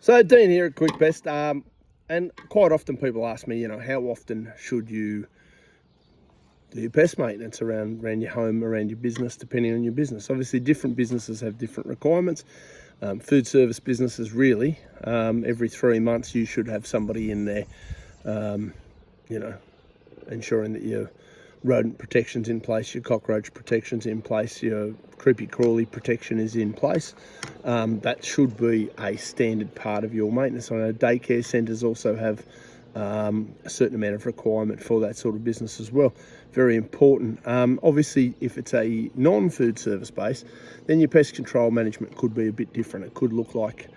So Dean here at Kwik Pest, and quite often people ask me, how often should you do your pest maintenance around your home, around your business, depending on your business. Obviously, different businesses have different requirements. Food service businesses, really, every 3 months you should have somebody in there, ensuring that your rodent protection's in place, your cockroach protection's in place, your creepy crawly protection is in place. That should be a standard part of your maintenance. I know daycare centres also have a certain amount of requirement for that sort of business as well. Very important. Obviously, if it's a non-food service base, then your pest control management could be a bit different. It could look like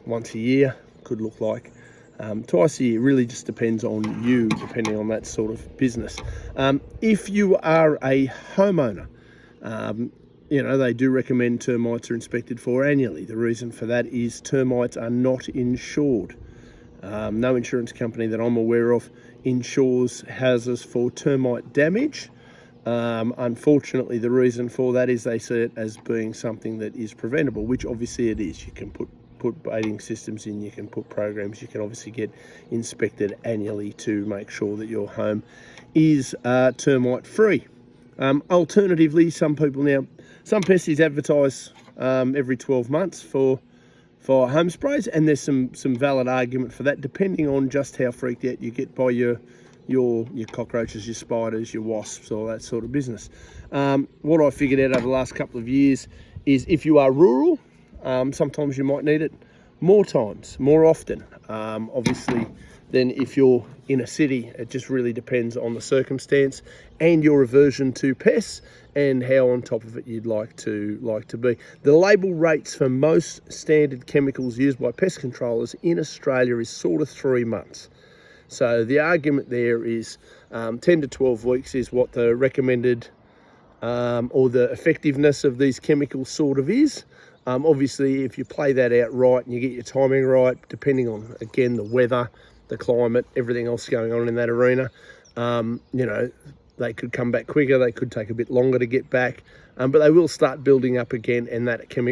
once a year, could look like twice a year. It really just depends on you, depending on that sort of business. If you are a homeowner, they do recommend termites are inspected for annually. The reason for that is termites are not insured. No insurance company that I'm aware of insures houses for termite damage. Unfortunately, the reason for that is they see it as being something that is preventable, which obviously it is. You can put baiting systems in, you can put programs, you can obviously get inspected annually to make sure that your home is termite free. Alternatively, some pesties advertise every 12 months for home sprays, and there's some valid argument for that, depending on just how freaked out you get by your cockroaches, your spiders, your wasps, all that sort of business. What I figured out over the last couple of years is if you are rural, sometimes you might need it more often, obviously, than if you're in a city. It just really depends on the circumstance and your aversion to pests and how on top of it you'd like to be. The label rates for most standard chemicals used by pest controllers in Australia is sort of 3 months. So the argument there is 10 to 12 weeks is what the recommended or the effectiveness of these chemicals sort of is. Obviously, if you play that out right and you get your timing right, depending on, again, the weather, the climate, everything else going on in that arena, they could come back quicker, they could take a bit longer to get back, but they will start building up again, and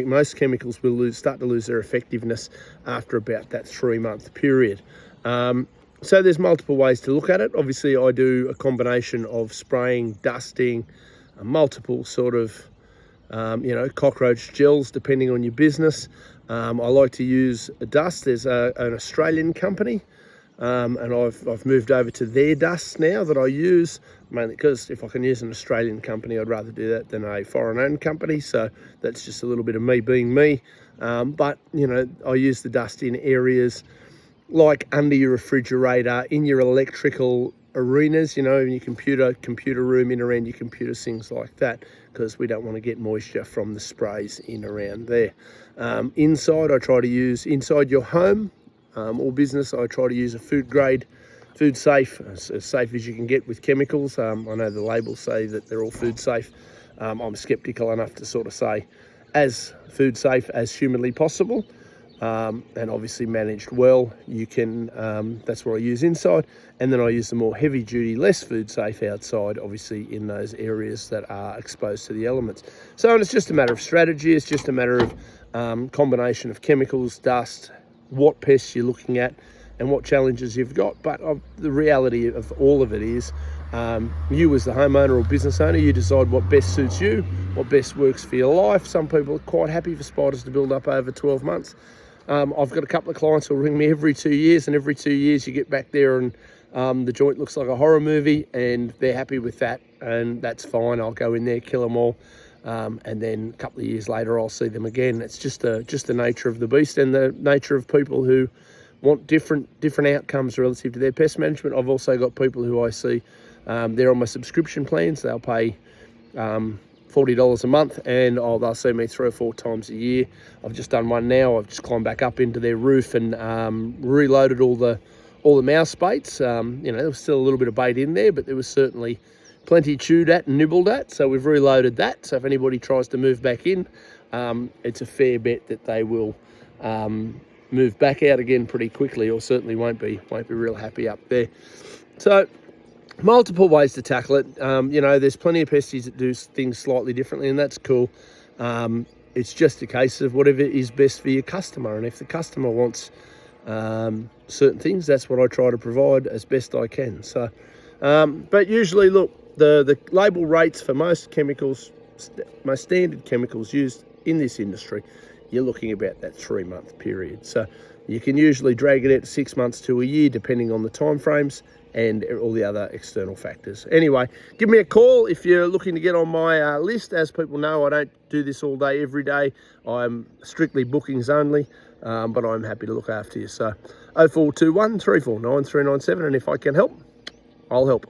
most chemicals will start to lose their effectiveness after about that 3-month period. So there's multiple ways to look at it. Obviously, I do a combination of spraying, dusting, multiple sort of cockroach gels, depending on your business. I like to use a dust. There's an Australian company, and I've moved over to their dust now that I use, mainly because if I can use an Australian company, I'd rather do that than a foreign-owned company. So that's just a little bit of me being me. But I use the dust in areas like under your refrigerator, in your electrical arenas, in your computer room, in around your computers, things like that, because we don't want to get moisture from the sprays in around there. Inside, I try to use, inside your home or business, I try to use a food safe, as safe as you can get with chemicals. I know the labels say that they're all food safe. I'm skeptical enough to sort of say as food safe as humanly possible. And obviously managed well. You can, that's what I use inside, and then I use the more heavy duty, less food safe outside, obviously in those areas that are exposed to the elements. So it's just a matter of strategy. It's just a matter of combination of chemicals, dust, what pests you're looking at, and what challenges you've got. But the reality of all of it is, you as the homeowner or business owner, you decide what best suits you, what best works for your life. Some people are quite happy for spiders to build up over 12 months. I've got a couple of clients who will ring me every 2 years, and every 2 years you get back there and the joint looks like a horror movie, and they're happy with that, and that's fine. I'll go in there, kill them all, and then a couple of years later I'll see them again. It's just the nature of the beast and the nature of people who want different outcomes relative to their pest management. I've also got people who I see, they're on my subscription plans. They'll pay $40 a month, and they'll see me 3 or 4 times a year. I've just done one now. I've just climbed back up into their roof and reloaded all the mouse baits. There was still a little bit of bait in there, but there was certainly plenty chewed at and nibbled at. So we've reloaded that. So if anybody tries to move back in, it's a fair bet that they will move back out again pretty quickly, or certainly won't be real happy up there. So multiple ways to tackle it. There's plenty of pesties that do things slightly differently, and that's cool. it's just a case of whatever is best for your customer. And if the customer wants certain things, that's what I try to provide as best I can. So, but usually, look, the label rates for most chemicals, most standard chemicals used in this industry, you're looking about that 3-month period. So you can usually drag it out to 6 months to a year, depending on the time frames and all the other external factors. Anyway, give me a call if you're looking to get on my list. As people know, I don't do this all day, every day. I'm strictly bookings only, but I'm happy to look after you. So 0421 349 397, and if I can help, I'll help.